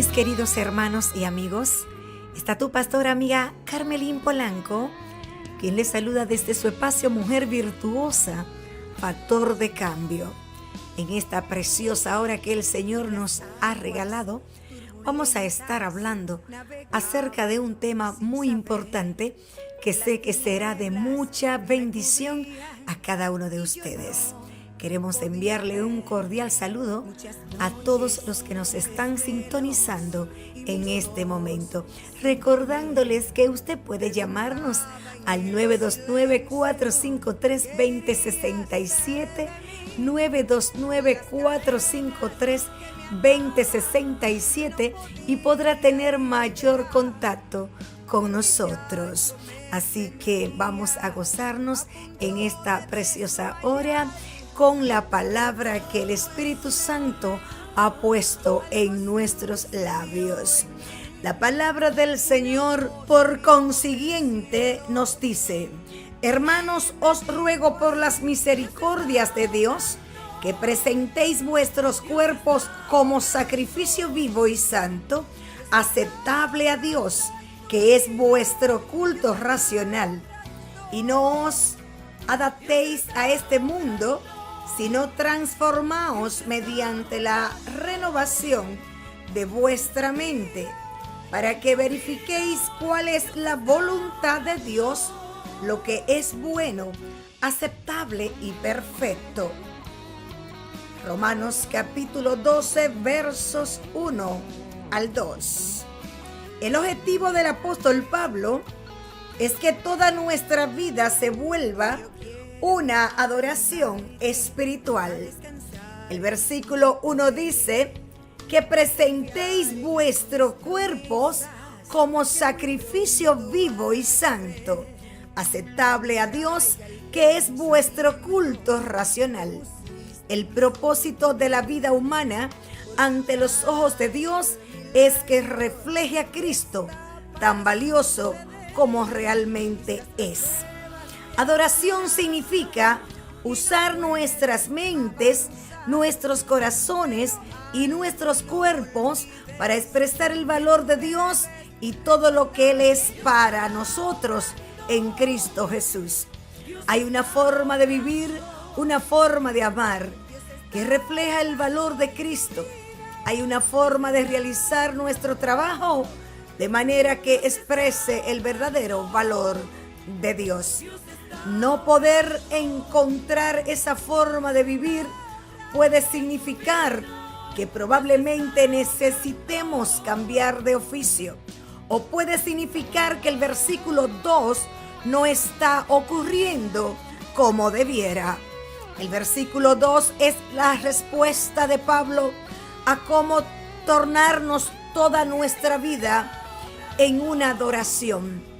Mis queridos hermanos y amigos, está tu pastora amiga Carmelín Polanco, quien les saluda desde su espacio Mujer Virtuosa, Factor de Cambio. En esta preciosa hora que el Señor nos ha regalado, vamos a estar hablando acerca de un tema muy importante que sé que será de mucha bendición a cada uno de ustedes. Queremos enviarle un cordial saludo a todos los que nos están sintonizando en este momento, recordándoles que usted puede llamarnos al 929-453-2067, 929-453-2067 y podrá tener mayor contacto con nosotros. Así que vamos a gozarnos en esta preciosa hora con la palabra que el Espíritu Santo ha puesto en nuestros labios. La palabra del Señor, por consiguiente, nos dice: hermanos, os ruego por las misericordias de Dios que presentéis vuestros cuerpos como sacrificio vivo y santo, aceptable a Dios, que es vuestro culto racional. Y no os adaptéis a este mundo, sino transformaos mediante la renovación de vuestra mente, para que verifiquéis cuál es la voluntad de Dios, lo que es bueno, aceptable y perfecto. Romanos capítulo 12, versos 1 al 2. El objetivo del apóstol Pablo es que toda nuestra vida se vuelva una adoración espiritual. El versículo 1 dice que presentéis vuestros cuerpos como sacrificio vivo y santo, aceptable a Dios, que es vuestro culto racional. El propósito de la vida humana ante los ojos de Dios es que refleje a Cristo, tan valioso como realmente es. Adoración significa usar nuestras mentes, nuestros corazones y nuestros cuerpos para expresar el valor de Dios y todo lo que Él es para nosotros en Cristo Jesús. Hay una forma de vivir, una forma de amar que refleja el valor de Cristo. Hay una forma de realizar nuestro trabajo de manera que exprese el verdadero valor de Dios. No poder encontrar esa forma de vivir puede significar que probablemente necesitemos cambiar de oficio, o puede significar que el versículo 2 no está ocurriendo como debiera. El versículo 2 es la respuesta de Pablo a cómo tornarnos toda nuestra vida en una adoración.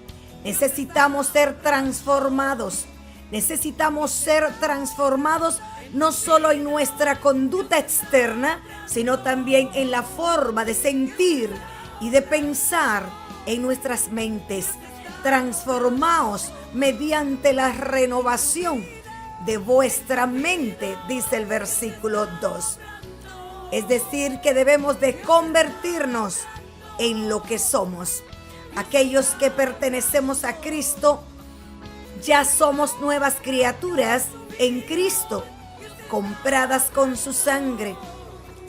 Necesitamos ser transformados. Necesitamos ser transformados no solo en nuestra conducta externa, sino también en la forma de sentir y de pensar en nuestras mentes. Transformaos mediante la renovación de vuestra mente, dice el versículo 2. Es decir, que debemos de convertirnos en lo que somos. Aquellos que pertenecemos a Cristo, ya somos nuevas criaturas en Cristo, compradas con su sangre.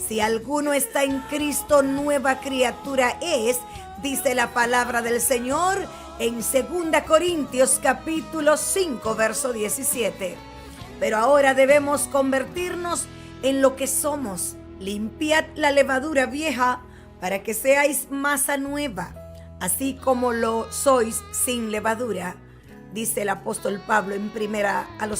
Si alguno está en Cristo, nueva criatura es, dice la palabra del Señor en 2 Corintios capítulo 5, verso 17. Pero ahora debemos convertirnos en lo que somos. Limpiad la levadura vieja para que seáis masa nueva, así como lo sois sin levadura, dice el apóstol Pablo en 1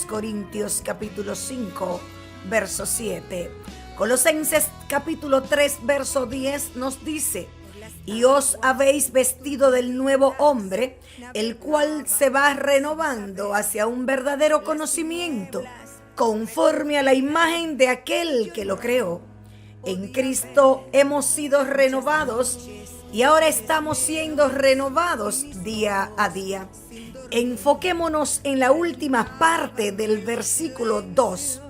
Corintios capítulo 5, verso 7. Colosenses capítulo 3, verso 10 nos dice: y os habéis vestido del nuevo hombre, el cual se va renovando hacia un verdadero conocimiento, conforme a la imagen de aquel que lo creó. En Cristo hemos sido renovados y ahora estamos siendo renovados día a día. Enfoquémonos en la última parte del versículo 2,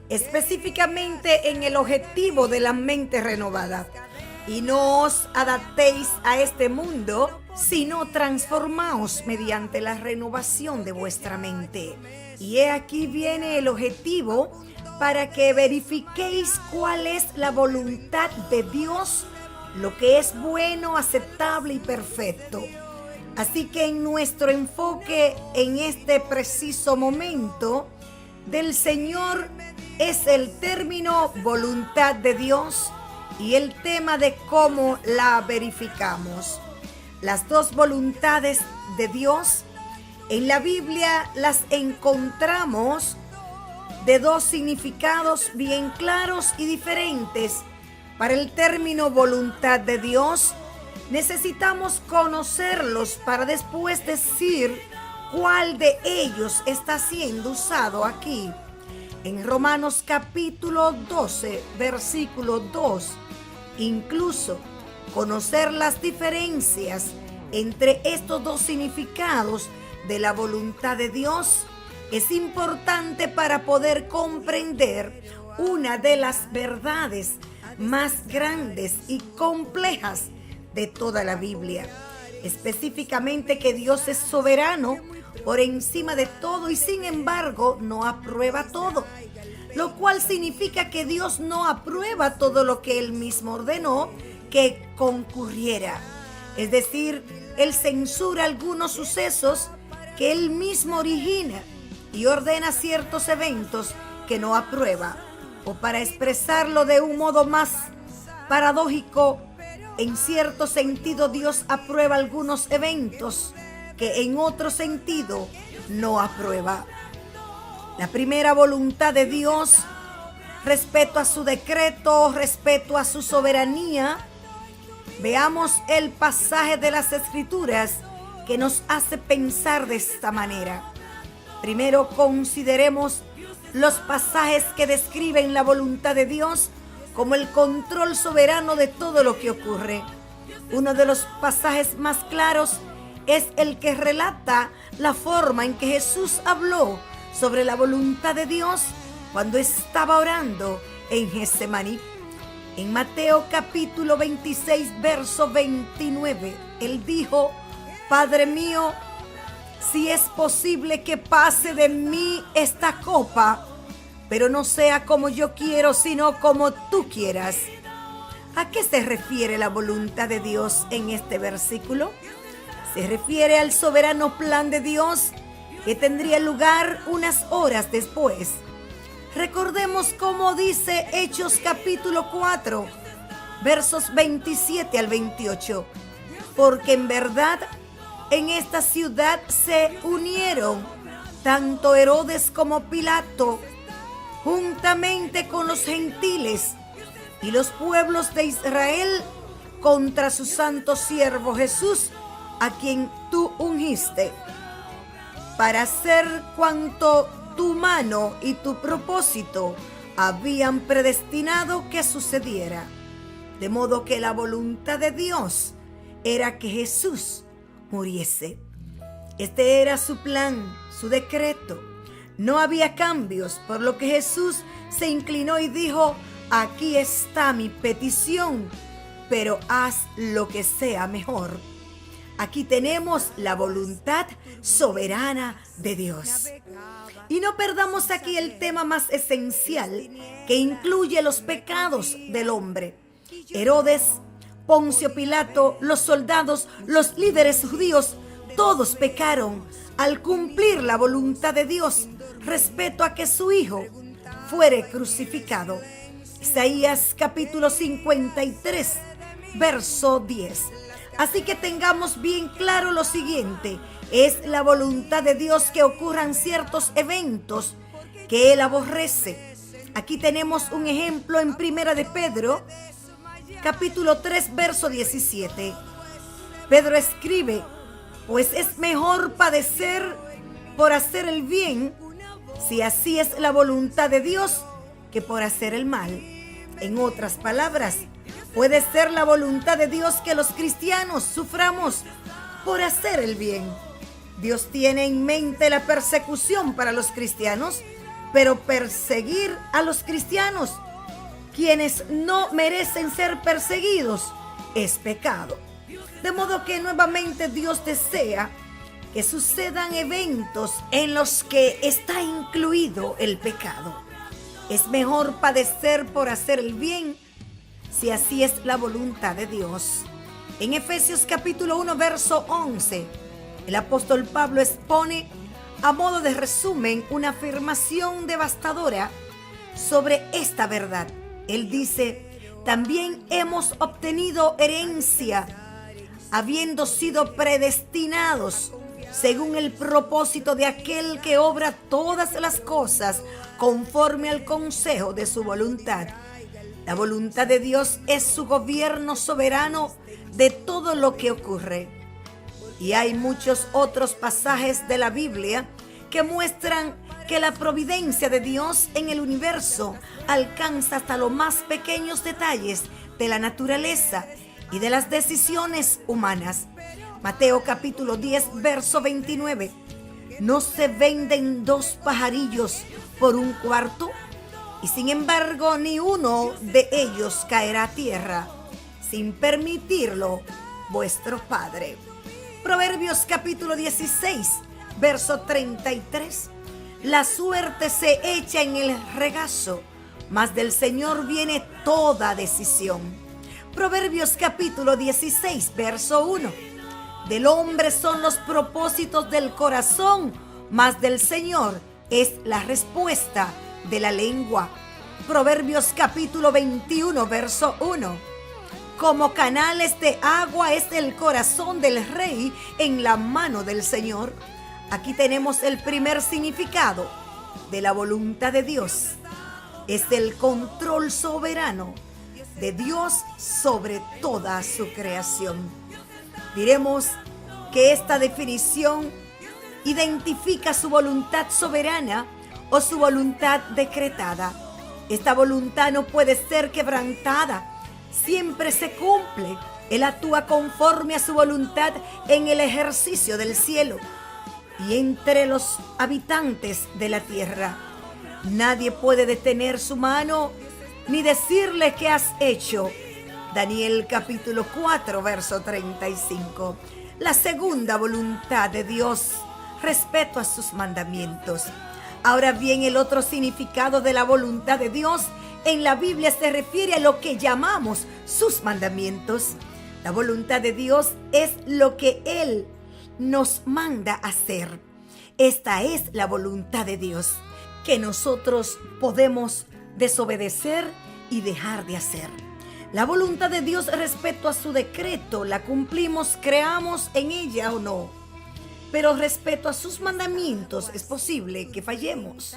específicamente en el objetivo de la mente renovada. y no os adaptéis a este mundo, sino transformaos mediante la renovación de vuestra mente. Y he aquí viene el objetivo para que verifiquéis cuál es la voluntad de Dios, lo que es bueno, aceptable y perfecto. Así que en nuestro enfoque en este preciso momento del Señor es el término voluntad de Dios y el tema de cómo la verificamos. Las dos voluntades de Dios en la Biblia las encontramos de dos significados bien claros y diferentes. Para el término voluntad de Dios, necesitamos conocerlos para después decir cuál de ellos está siendo usado aquí. En Romanos capítulo 12, versículo 2, incluso conocer las diferencias entre estos dos significados de la voluntad de Dios es importante para poder comprender una de las verdades más grandes y complejas de toda la Biblia, específicamente que Dios es soberano por encima de todo y sin embargo no aprueba todo, lo cual significa que Dios no aprueba todo lo que Él mismo ordenó que concurriera. Es decir, Él censura algunos sucesos que Él mismo origina y ordena ciertos eventos que no aprueba. O para expresarlo de un modo más paradójico, en cierto sentido Dios aprueba algunos eventos que en otro sentido no aprueba. La primera voluntad de Dios, respeto a su decreto, respeto a su soberanía. Veamos el pasaje de las Escrituras que nos hace pensar de esta manera. Primero consideremos los pasajes que describen la voluntad de Dios como el control soberano de todo lo que ocurre. Uno de los pasajes más claros es el que relata la forma en que Jesús habló sobre la voluntad de Dios cuando estaba orando en Getsemaní. En Mateo capítulo 26, verso 29, Él dijo: Padre mío, si es posible que pase de mí esta copa, pero no sea como yo quiero, sino como tú quieras. ¿A qué se refiere la voluntad de Dios en este versículo? Se refiere al soberano plan de Dios que tendría lugar unas horas después. Recordemos cómo dice Hechos capítulo 4, versos 27 al 28. Porque en verdad en esta ciudad se unieron tanto Herodes como Pilato, juntamente con los gentiles y los pueblos de Israel, contra su santo siervo Jesús, a quien tú ungiste, para hacer cuanto tu mano y tu propósito habían predestinado que sucediera. De modo que la voluntad de Dios era que Jesús muriese. Este era su plan, su decreto. No había cambios, por lo que Jesús se inclinó y dijo: aquí está mi petición, pero haz lo que sea mejor. Aquí tenemos la voluntad soberana de Dios. Y no perdamos aquí el tema más esencial, que incluye los pecados del hombre. Herodes, Poncio Pilato, los soldados, los líderes judíos, todos pecaron al cumplir la voluntad de Dios respecto a que su Hijo fuere crucificado. Isaías capítulo 53, verso 10. Así que tengamos bien claro lo siguiente: es la voluntad de Dios que ocurran ciertos eventos que Él aborrece. Aquí tenemos un ejemplo en Primera de Pedro, capítulo 3, verso 17. Pedro escribe: pues es mejor padecer por hacer el bien, si así es la voluntad de Dios, que por hacer el mal. En otras palabras, puede ser la voluntad de Dios que los cristianos suframos por hacer el bien. Dios tiene en mente la persecución para los cristianos, pero perseguir a los cristianos, quienes no merecen ser perseguidos, es pecado. De modo que nuevamente Dios desea que sucedan eventos en los que está incluido el pecado. Es mejor padecer por hacer el bien, si así es la voluntad de Dios. En Efesios capítulo 1, verso 11, el apóstol Pablo expone a modo de resumen una afirmación devastadora sobre esta verdad. Él dice: también hemos obtenido herencia, habiendo sido predestinados según el propósito de aquel que obra todas las cosas conforme al consejo de su voluntad. La voluntad de Dios es su gobierno soberano de todo lo que ocurre. Y hay muchos otros pasajes de la Biblia que muestran que la providencia de Dios en el universo alcanza hasta los más pequeños detalles de la naturaleza y de las decisiones humanas. Mateo capítulo 10, verso 29. ¿No se venden 2 pajarillos por un cuarto? Y sin embargo, ni uno de ellos caerá a tierra sin permitirlo vuestro Padre. Proverbios capítulo 16, verso 33. La suerte se echa en el regazo, mas del Señor viene toda decisión. Proverbios capítulo 16, verso 1. Del hombre son los propósitos del corazón, mas del Señor es la respuesta de la lengua. Proverbios capítulo 21, verso 1. Como canales de agua es el corazón del rey en la mano del Señor. Aquí tenemos el primer significado de la voluntad de Dios. Es el control soberano de Dios sobre toda su creación. Diremos que esta definición identifica su voluntad soberana o su voluntad decretada. Esta voluntad no puede ser quebrantada, siempre se cumple. Él actúa conforme a su voluntad en el ejercicio del cielo y entre los habitantes de la tierra. Nadie puede detener su mano ni decirle qué has hecho. Daniel capítulo 4, verso 35. La segunda voluntad de Dios, respeto a sus mandamientos. Ahora bien, el otro significado de la voluntad de Dios en la Biblia se refiere a lo que llamamos sus mandamientos. La voluntad de Dios es lo que Él nos manda hacer. Esta es la voluntad de Dios, que nosotros podemos desobedecer y dejar de hacer. La voluntad de Dios respecto a su decreto, la cumplimos, creamos en ella o no. Pero respecto a sus mandamientos es posible que fallemos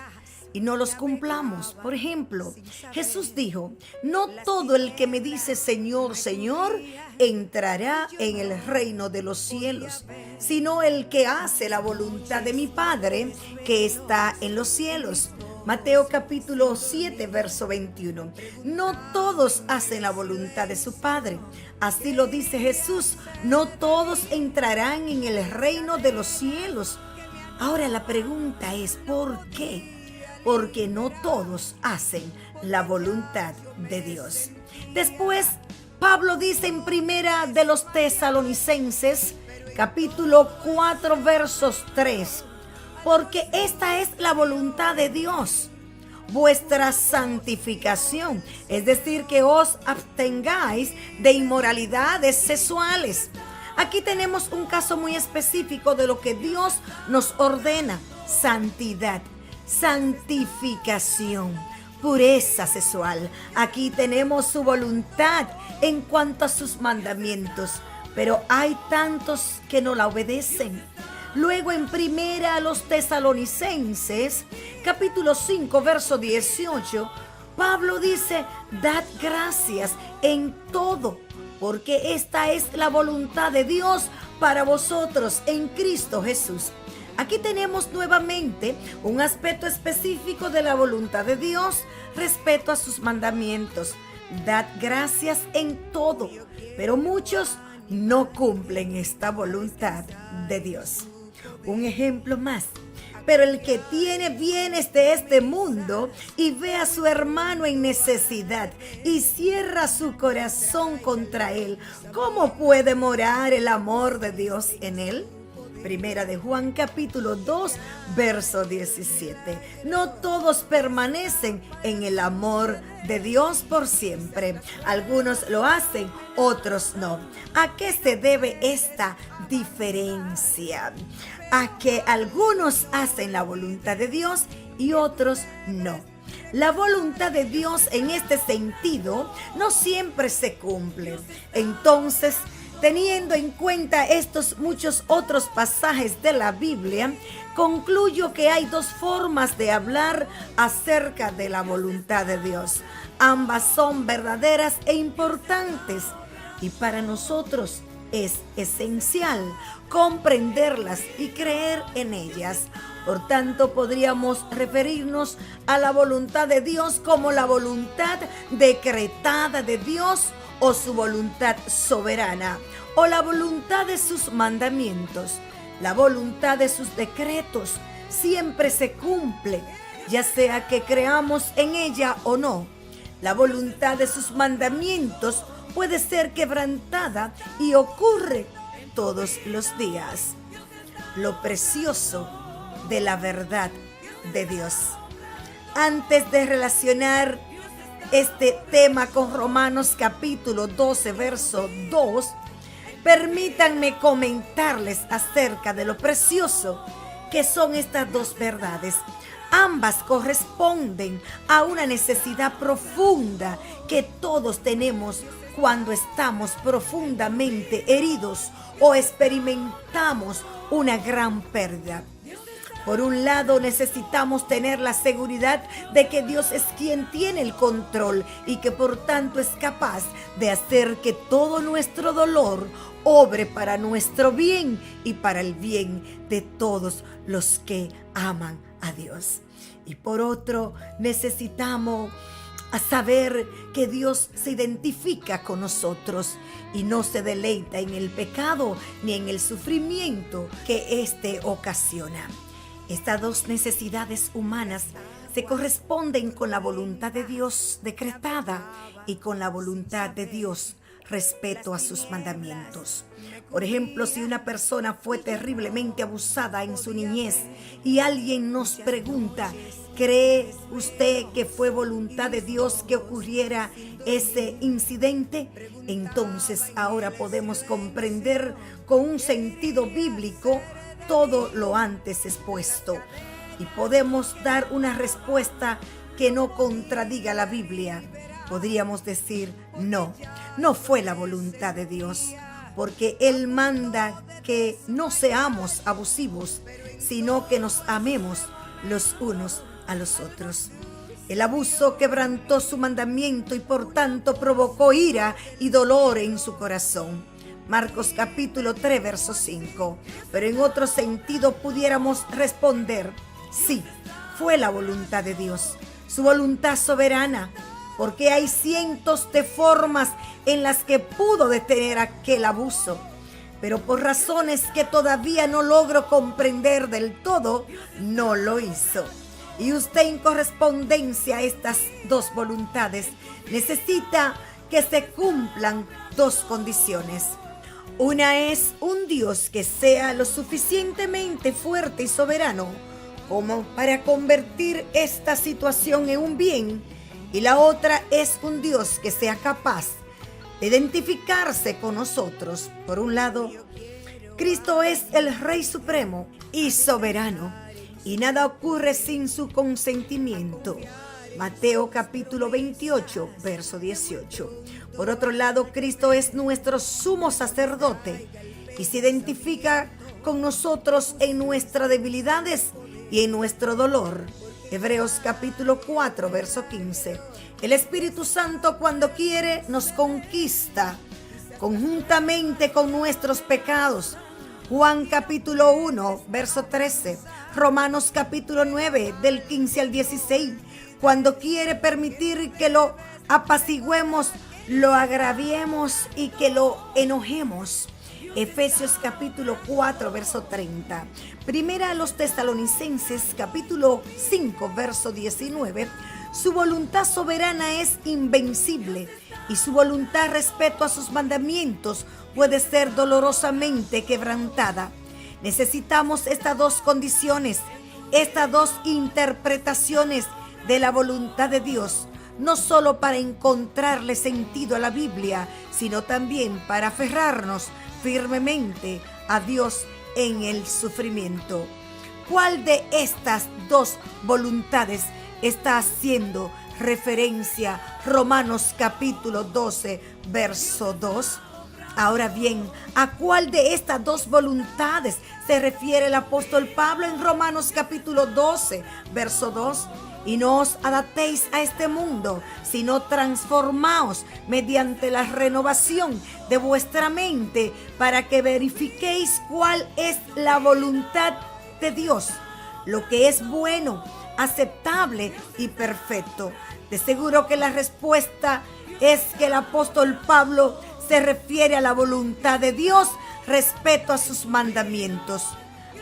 y no los cumplamos. Por ejemplo, Jesús dijo: no todo el que me dice Señor, Señor, entrará en el reino de los cielos, sino el que hace la voluntad de mi Padre que está en los cielos. Mateo capítulo 7, verso 21. No todos hacen la voluntad de su Padre. Así lo dice Jesús. No todos entrarán en el reino de los cielos. Ahora la pregunta es, ¿por qué? Porque no todos hacen la voluntad de Dios. Después, Pablo dice en primera de los Tesalonicenses, capítulo 4, versos 3. Porque esta es la voluntad de Dios, vuestra santificación, es decir, que os abstengáis de inmoralidades sexuales. Aquí tenemos un caso muy específico de lo que Dios nos ordena: santidad, santificación, pureza sexual. Aquí tenemos su voluntad en cuanto a sus mandamientos, pero hay tantos que no la obedecen. Luego en primera a los Tesalonicenses, capítulo 5, verso 18, Pablo dice: dad gracias en todo, porque esta es la voluntad de Dios para vosotros en Cristo Jesús. Aquí tenemos nuevamente un aspecto específico de la voluntad de Dios respecto a sus mandamientos. Dad gracias en todo, pero muchos no cumplen esta voluntad de Dios. Un ejemplo más. Pero el que tiene bienes de este mundo y ve a su hermano en necesidad y cierra su corazón contra él, ¿cómo puede morar el amor de Dios en él? Primera de Juan capítulo 2, verso 17. No todos permanecen en el amor de Dios por siempre. Algunos lo hacen, otros no. ¿A qué se debe esta diferencia? A que algunos hacen la voluntad de Dios y otros no. La voluntad de Dios en este sentido no siempre se cumple. Entonces, teniendo en cuenta estos muchos otros pasajes de la Biblia, concluyo que hay dos formas de hablar acerca de la voluntad de Dios. Ambas son verdaderas e importantes, y para nosotros es esencial comprenderlas y creer en ellas. Por tanto, podríamos referirnos a la voluntad de Dios como la voluntad decretada de Dios, o su voluntad soberana, o la voluntad de sus mandamientos. La voluntad de sus decretos siempre se cumple, ya sea que creamos en ella o no. La voluntad de sus mandamientos puede ser quebrantada y ocurre todos los días. Lo precioso de la verdad de Dios. Antes de relacionar este tema con Romanos capítulo 12, verso 2, permítanme comentarles acerca de lo precioso que son estas dos verdades. Ambas corresponden a una necesidad profunda que todos tenemos cuando estamos profundamente heridos o experimentamos una gran pérdida. Por un lado, necesitamos tener la seguridad de que Dios es quien tiene el control y que por tanto es capaz de hacer que todo nuestro dolor obre para nuestro bien y para el bien de todos los que aman a Dios. Y por otro, necesitamos saber que Dios se identifica con nosotros y no se deleita en el pecado ni en el sufrimiento que éste ocasiona. Estas dos necesidades humanas se corresponden con la voluntad de Dios decretada y con la voluntad de Dios respecto a sus mandamientos. Por ejemplo, si una persona fue terriblemente abusada en su niñez y alguien nos pregunta, ¿cree usted que fue voluntad de Dios que ocurriera ese incidente? Entonces ahora podemos comprender con un sentido bíblico todo lo antes expuesto y podemos dar una respuesta que no contradiga la Biblia. Podríamos decir, no fue la voluntad de Dios, porque Él manda que no seamos abusivos, sino que nos amemos los unos a los otros. El abuso quebrantó su mandamiento y por tanto provocó ira y dolor en su corazón. Marcos capítulo 3, verso 5. Pero en otro sentido pudiéramos responder, sí, fue la voluntad de Dios, su voluntad soberana, porque hay cientos de formas en las que pudo detener aquel abuso, pero por razones que todavía no logro comprender del todo, no lo hizo. Y usted, en correspondencia a estas dos voluntades, necesita que se cumplan dos condiciones. Una es un Dios que sea lo suficientemente fuerte y soberano como para convertir esta situación en un bien, y la otra es un Dios que sea capaz de identificarse con nosotros. Por un lado, Cristo es el Rey Supremo y soberano, y nada ocurre sin su consentimiento. Mateo capítulo 28, verso 18. Por otro lado, Cristo es nuestro sumo sacerdote y se identifica con nosotros en nuestras debilidades y en nuestro dolor. Hebreos capítulo 4, verso 15. El Espíritu Santo, cuando quiere, nos conquista conjuntamente con nuestros pecados. Juan capítulo 1, verso 13. Romanos capítulo 9, del 15 al 16. Cuando quiere permitir que lo apaciguemos, lo agraviemos y que lo enojemos. Efesios capítulo 4, verso 30. Primera a los Tesalonicenses capítulo 5, verso 19. Su voluntad soberana es invencible y su voluntad respecto a sus mandamientos puede ser dolorosamente quebrantada. Necesitamos estas dos condiciones, estas dos interpretaciones de la voluntad de Dios, no solo para encontrarle sentido a la Biblia, sino también para aferrarnos firmemente a Dios en el sufrimiento. ¿Cuál de estas dos voluntades está haciendo referencia Romanos capítulo 12, verso 2? Ahora bien, ¿a cuál de estas dos voluntades se refiere el apóstol Pablo en Romanos capítulo 12, verso 2? Y no os adaptéis a este mundo, sino transformaos mediante la renovación de vuestra mente para que verifiquéis cuál es la voluntad de Dios, lo que es bueno, aceptable y perfecto. De seguro que la respuesta es que el apóstol Pablo se refiere a la voluntad de Dios respecto a sus mandamientos.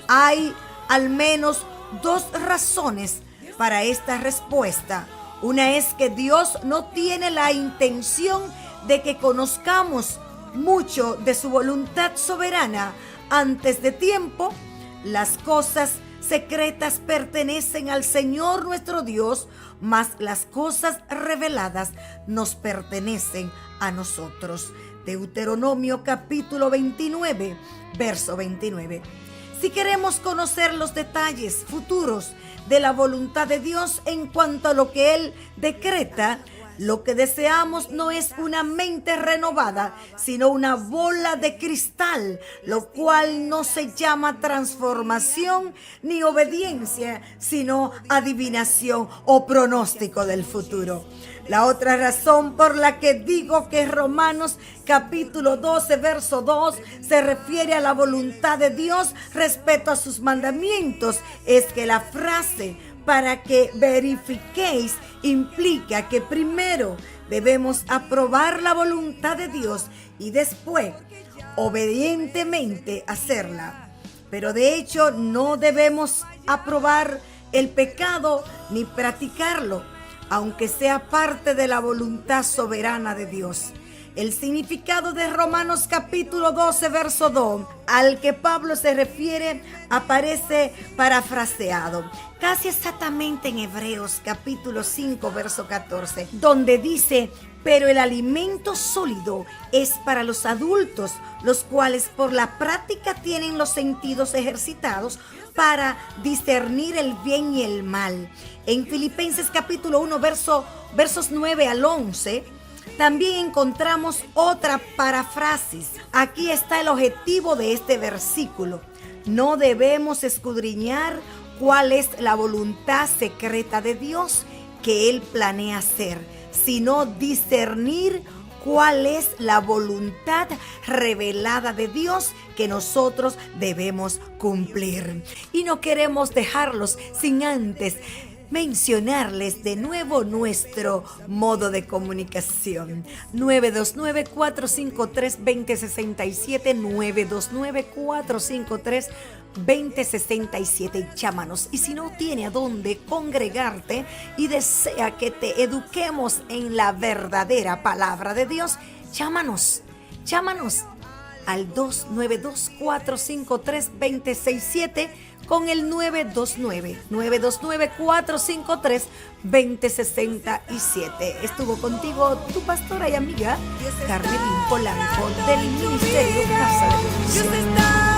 Hay al menos dos razones para esta respuesta. Una es que Dios no tiene la intención de que conozcamos mucho de su voluntad soberana antes de tiempo. Las cosas secretas pertenecen al Señor nuestro Dios, mas las cosas reveladas nos pertenecen a nosotros. Deuteronomio capítulo 29, verso 29. Si queremos conocer los detalles futuros de la voluntad de Dios en cuanto a lo que Él decreta, lo que deseamos no es una mente renovada, sino una bola de cristal, lo cual no se llama transformación ni obediencia, sino adivinación o pronóstico del futuro. La otra razón por la que digo que Romanos capítulo 12, verso 2 se refiere a la voluntad de Dios respecto a sus mandamientos es que la frase para que verifiquéis implica que primero debemos aprobar la voluntad de Dios y después obedientemente hacerla. Pero de hecho no debemos aprobar el pecado ni practicarlo, aunque sea parte de la voluntad soberana de Dios. El significado de Romanos capítulo 12, verso 2, al que Pablo se refiere, aparece parafraseado casi exactamente en Hebreos capítulo 5, verso 14, donde dice: pero el alimento sólido es para los adultos, los cuales por la práctica tienen los sentidos ejercitados para discernir el bien y el mal. En Filipenses capítulo 1, versos 9 al 11, también encontramos otra paráfrasis. Aquí está el objetivo de este versículo. No debemos escudriñar cuál es la voluntad secreta de Dios que Él planea hacer, sino discernir cuál es la voluntad revelada de Dios que nosotros debemos cumplir. Y no queremos dejarlos sin antes mencionarles de nuevo nuestro modo de comunicación. 929-453-2067, 929-453-2067. Llámanos. Y si no tiene a dónde congregarte y desea que te eduquemos en la verdadera palabra de Dios, llámanos al 292-453-2067 con el 929-453-2067. Estuvo contigo tu pastora y amiga Carmelín Polanco del Ministerio Casa de Bendición.